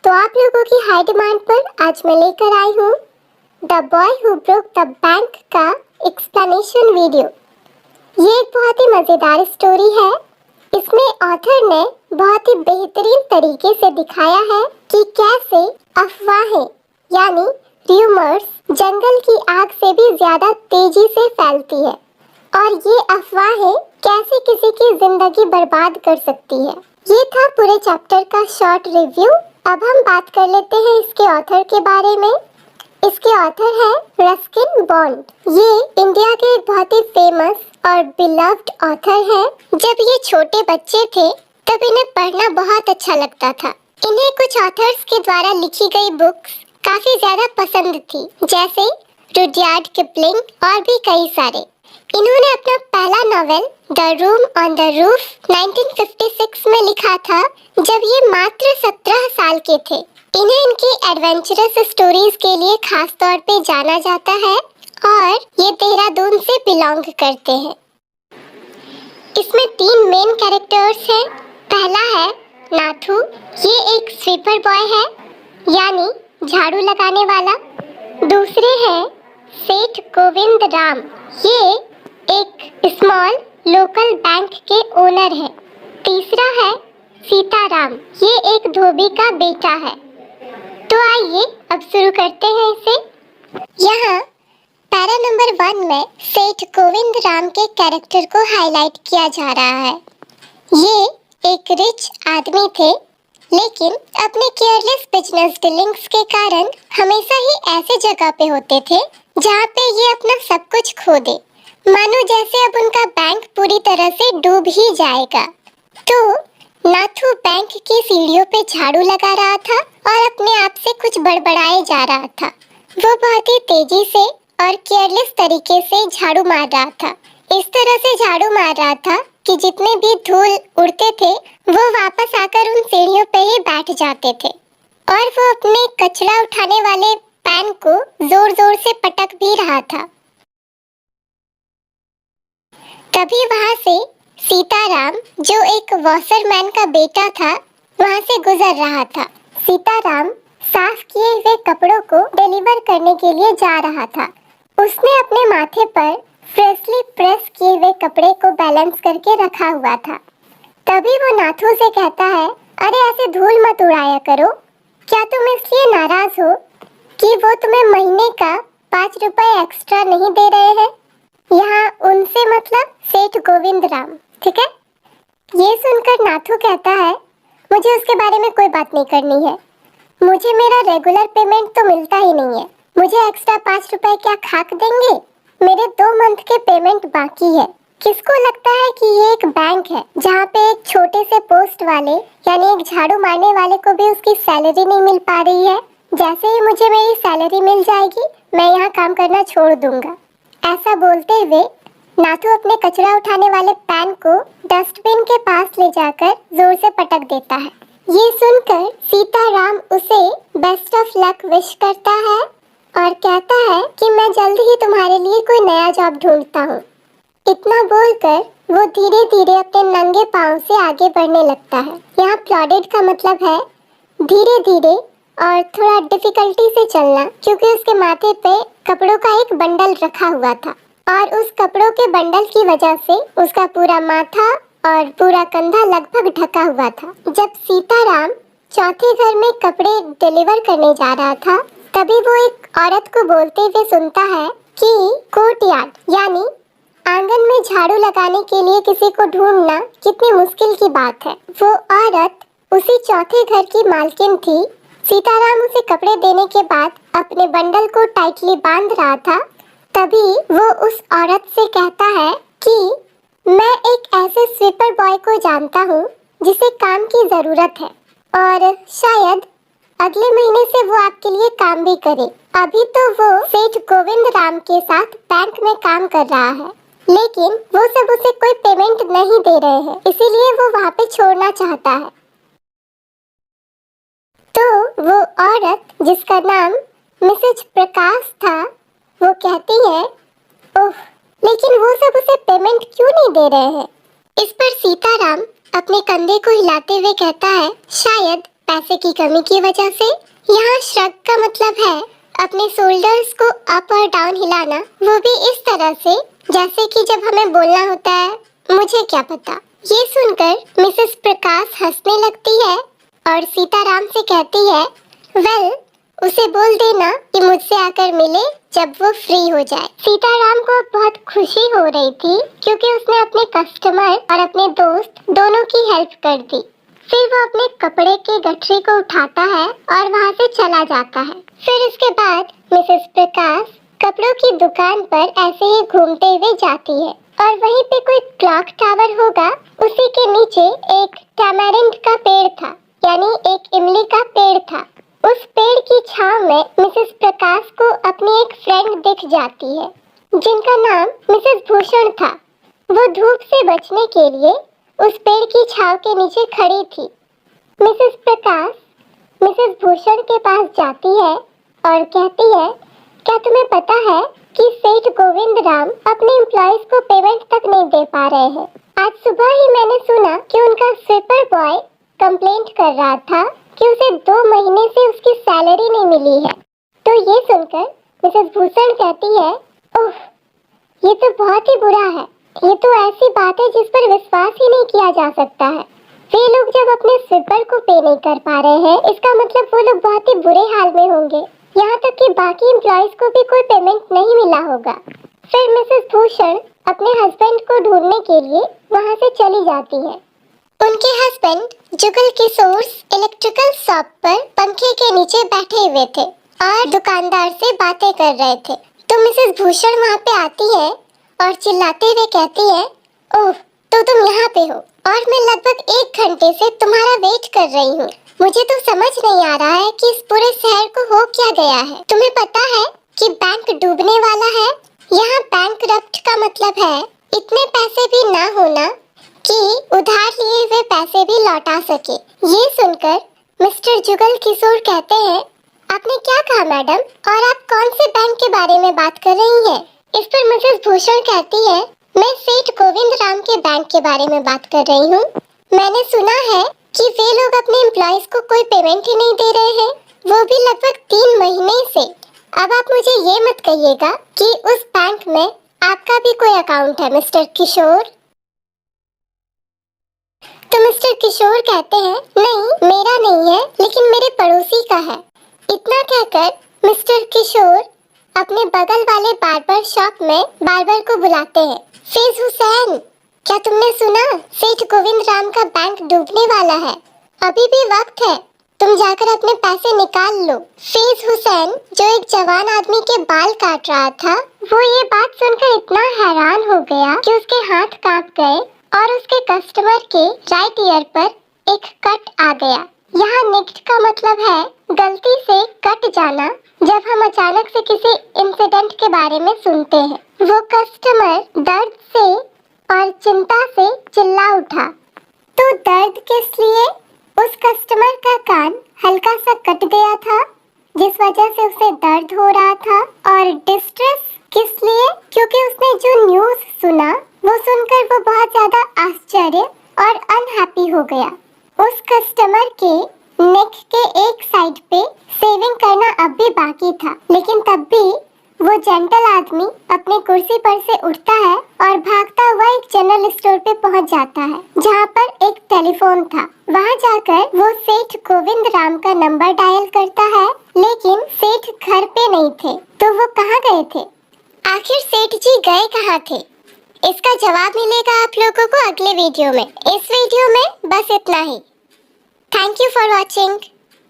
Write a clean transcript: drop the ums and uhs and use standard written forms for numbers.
तो आप लोगों की हाई डिमांड पर आज मैं लेकर आई हूँ the boy who broke the bank का एक्सप्लेनेशन वीडियो। ये एक बहुत ही मज़ेदार स्टोरी है। इसमें ऑथर ने बहुत ही बेहतरीन तरीके से दिखाया है कि कैसे अफवाहें यानी र्यूमर्स जंगल की आग से भी ज्यादा तेजी से फैलती है और ये अफवाहें कैसे किसी की जिंदगी बर्बाद कर सकती है। ये था पूरे चैप्टर का शॉर्ट रिव्यू। अब हम बात कर लेते हैं इसके ऑथर के बारे में। इसके ऑथर है रस्किन बॉन्ड। ये इंडिया के एक बहुत ही फेमस और बिलव्ड ऑथर है। जब ये छोटे बच्चे थे तब इन्हें पढ़ना बहुत अच्छा लगता था। इन्हें कुछ ऑथर्स के द्वारा लिखी गई बुक्स काफी ज्यादा पसंद थी, जैसे रुडयार्ड किपलिंग और भी कई सारे। इन्होंने अपना पहला novel the room on the roof 1956 में लिखा था, जब ये मात्र 17 साल के थे। इन्हें इनकी एडवेंचरस स्टोरीज के लिए खास तौर पे जाना जाता है और ये देहरादून से बिलोंग करते हैं। इसमें 3 मेन कैरेक्टर्स हैं। पहला है नाथू। ये एक स्वीपर बॉय है, यानी झाड़ू लगाने वाला। दूसरे हैं सेठ गोविंद राम। ये एक स्मॉल लोकल बैंक के ओनर है। तीसरा है सीताराम। ये एक धोबी का बेटा है। तो आइए अब शुरू करते हैं इसे। यहाँ पैरा नंबर 1 में सेठ गोविंद राम के कैरेक्टर को हाईलाइट किया जा रहा है। ये एक रिच आदमी थे, लेकिन अपने केयरलेस बिजनेस डीलिंग्स के कारण हमेशा ही ऐसे जगह पे होते थे जहाँ पे ये अपना सब कुछ खो दे, मानो जैसे अब उनका बैंक पूरी तरह से डूब ही जाएगा। तो नाथू बैंक की सीढ़ियों पे झाड़ू लगा रहा था और अपने आप से कुछ बड़बड़ाए जा रहा था। वो बहुत ही तेजी से और केयरलेस तरीके से झाड़ू मार रहा था। इस तरह से झाड़ू मार रहा था कि जितने भी धूल उड़ते थे वो वापस आकर उन सीढ़ियों पे ही बैठ जाते थे। और वो अपने कचरा उठाने वाले पैन को जोर जोर से पटक भी रहा था। तभी वहां से सीताराम, जो एक वॉशरमैन का बेटा था, वहां से गुजर रहा था। सीताराम साफ किए हुए कपड़ों को डिलीवर करने के लिए जा रहा था। उसने अपने माथे पर फ्रेशली प्रेस किए हुए कपड़े को बैलेंस करके रखा हुआ था। तभी वो नाथू से कहता है, अरे ऐसे धूल मत उड़ाया करो। क्या तुम इसलिए नाराज हो कि वो तुम्हें महीने का 5 रुपए एक्स्ट्रा नहीं दे रहे हैं? यहाँ उनसे मतलब सेठ गोविंद राम, ठीक है। ये सुनकर नाथू कहता है, मुझे उसके बारे में कोई बात नहीं करनी है। मुझे मेरा रेगुलर पेमेंट तो मिलता ही नहीं है। मुझे एक्स्ट्रा 5 रुपए क्या खाक देंगे? मेरे 2 मंथ के पेमेंट बाकी है। किसको लगता है कि ये एक बैंक है जहाँ पे एक छोटे से पोस्ट वाले यानी एक झाड़ू मारने वाले को भी उसकी सैलरी नहीं मिल पा रही है? जैसे ही मुझे मेरी सैलरी मिल जाएगी मैं यहाँ काम करना छोड़ दूंगा। ऐसा बोलते हुए नाथू अपने कचरा उठाने वाले पैन को डस्टबिन के पास ले जाकर जोर से पटक देता है। ये सुनकर सीताराम उसे बेस्ट ऑफ लक विश करता है और कहता है कि मैं जल्द ही तुम्हारे लिए कोई नया जॉब ढूंढता हूँ। इतना बोलकर वो धीरे धीरे अपने नंगे पाँव से आगे बढ़ने लगता है। यहाँ प्लॉडेड का मतलब है धीरे धीरे और थोड़ा डिफिकल्टी से चलना, क्योंकि उसके माथे पे कपड़ों का एक बंडल रखा हुआ था और उस कपड़ों के बंडल की वजह से उसका पूरा माथा और पूरा कंधा लगभग ढका हुआ था। जब सीताराम चौथे घर में कपड़े डिलीवर करने जा रहा था, तभी वो एक औरत को बोलते हुए सुनता है कि कोर्टयार्ड यानी आंगन में झाड़ू लगाने के लिए किसी को ढूंढना कितनी मुश्किल की बात है। वो औरत उसी चौथे घर की मालकिन थी। सीताराम उसे कपड़े देने के बाद अपने बंडल को टाइटली बांध रहा था। तभी वो उस औरत से कहता है कि मैं एक ऐसे स्वीपर बॉय को जानता हूँ जिसे काम की जरूरत है और शायद अगले महीने से वो आपके लिए काम भी करे। अभी तो वो सेठ गोविंद राम के साथ बैंक में काम कर रहा है, लेकिन वो सब उसे कोई पेमेंट नहीं दे रहे हैं, इसीलिए वो वहाँ पे छोड़ना चाहता है। तो वो औरत, जिसका नाम मिसेज प्रकाश था, वो कहती है, ओह, लेकिन वो सब उसे पेमेंट क्यों नहीं दे रहे हैं? इस पर सीताराम अपने कंधे को हिलाते हुए कहता है, शायद पैसे की कमी की वजह से। यहाँ श्रग का मतलब है अपने शोल्डर्स को अप और डाउन हिलाना, वो भी इस तरह से जैसे कि जब हमें बोलना होता है मुझे क्या पता। ये सुनकर मिसेस प्रकाश हंसने लगती है और सीताराम से कहती है, वेल उसे बोल देना कि मुझसे आकर मिले जब वो फ्री हो जाए। सीताराम को बहुत खुशी हो रही थी क्योंकि उसने अपने कस्टमर और अपने दोस्त दोनों की हेल्प कर दी। फिर वो अपने कपड़े की गठरी को उठाता है और वहाँ से चला जाता है। फिर इसके बाद मिसेस प्रकाश कपड़ों की दुकान पर ऐसे ही घूमते हुए जाती है और वहीं पे कोई क्लॉक टावर होगा, उसी के नीचे एक टैमारिंड का पेड़ था, यानी एक इमली का पेड़ था। उस पेड़ की छांव में मिसेस प्रकाश को अपनी एक फ्रेंड दिख जाती है जिनका नाम मिसेस भूषण था। वो धूप से बचने के लिए उस पेड़ की छांव के नीचे खड़ी थी। मिसेस प्रकाश मिसेस भूषण के पास जाती है और कहती है, क्या तुम्हें पता है कि सेठ गोविंद राम अपने एम्प्लॉइज को पेमेंट तक नहीं दे पा रहे हैं। आज सुबह ही मैंने सुना कि उनका स्वीपर बॉय कंप्लेंट कर रहा था कि उसे 2 महीने से उसकी सैलरी नहीं मिली है। तो ये सुनकर मिसेस भूषण कहती है, ओह ये तो बहुत ही बुरा है। ये तो ऐसी बात है जिस पर विश्वास ही नहीं किया जा सकता है। वे लोग जब अपने स्वीपर को पे नहीं कर पा रहे हैं, इसका मतलब वो लोग बहुत ही बुरे हाल में होंगे। यहाँ तक कि बाकी एम्प्लॉइज को भी कोई पेमेंट नहीं मिला होगा। फिर मिसेस भूषण अपने हस्बैंड को ढूंढने के लिए वहाँ से चली जाती है। उनके husband Jugal Kishore electrical shop पर पंखे के नीचे बैठे हुए थे और दुकानदार से बातें कर रहे थे। तो मिसेस भूषण वहाँ पे आती है और चिल्लाते हुए कहती है, ओह तो तुम यहाँ पे हो और मैं लगभग 1 घंटे से तुम्हारा वेट कर रही हूँ। मुझे तो समझ नहीं आ रहा है कि इस पूरे शहर को हो क्या गया है। तुम्हें पता है कि बैंक डूबने वाला है। यहाँ बैंकरप्ट का मतलब है इतने पैसे भी ना होना कि उधार लिए हुए पैसे भी लौटा सके। ये सुनकर मिस्टर जुगल किशोर कहते हैं, आपने क्या कहा मैडम, और आप कौन से बैंक के बारे में बात कर रही हैं? इस पर मिसेस भूषण कहती है, मैं सेठ गोविंद राम के बैंक के बारे में बात कर रही हूँ। मैंने सुना है कि वे लोग अपने एम्प्लॉइज को कोई पेमेंट ही नहीं दे रहे हैं, वो भी लगभग 3 महीने से। अब आप मुझे ये मत कहिएगा कि उस बैंक में आपका भी कोई अकाउंट है मिस्टर किशोर। तो मिस्टर किशोर कहते हैं, नहीं मेरा नहीं है, लेकिन मेरे पड़ोसी का है। इतना कहकर मिस्टर किशोर अपने बगल वाले बार्बर शॉप में बार्बर को बुलाते हैं। फेज हुसैन, क्या तुमने सुना सेठ गोविंद राम का बैंक डूबने वाला है? अभी भी वक्त है, तुम जाकर अपने पैसे निकाल लो। फेज हुसैन, जो एक जवान आदमी के बाल काट रहा था, वो ये बात सुनकर इतना हैरान हो गया कि उसके हाथ कांप गए और उसके कस्टमर के राइट ईयर पर एक कट आ गया। यहाँ निक्ड का मतलब है गलती से कट जाना, जब हम अचानक से किसी इंसिडेंट के बारे में सुनते हैं। वो कस्टमर दर्द से और चिंता से चिल्ला उठा। तो दर्द किस लिए? उस कस्टमर का कान हल्का सा कट गया था जिस वजह से उसे दर्द हो रहा था। और डिस्ट्रेस किस लिए? क्योंकि उसने जो न्यूज़ सुना वो सुनकर वो बहुत ज्यादा आश्चर्य और अनहैप्पी हो गया। उस कस्टमर के नेक के एक साइड पे सेविंग करना अब भी बाकी था, लेकिन तब भी वो जेंटल आदमी अपने कुर्सी पर से उठता है और भागता हुआ एक जनरल स्टोर पे पहुंच जाता है जहां पर एक टेलीफोन था। वहां जाकर वो सेठ गोविंद राम का नंबर डायल करता है, लेकिन सेठ घर पे नहीं थे। तो वो कहाँ गए थे? आखिर सेठ जी गए कहाँ थे? इसका जवाब मिलेगा आप लोगों को अगले वीडियो में। इस वीडियो में बस इतना ही। Thank you for watching.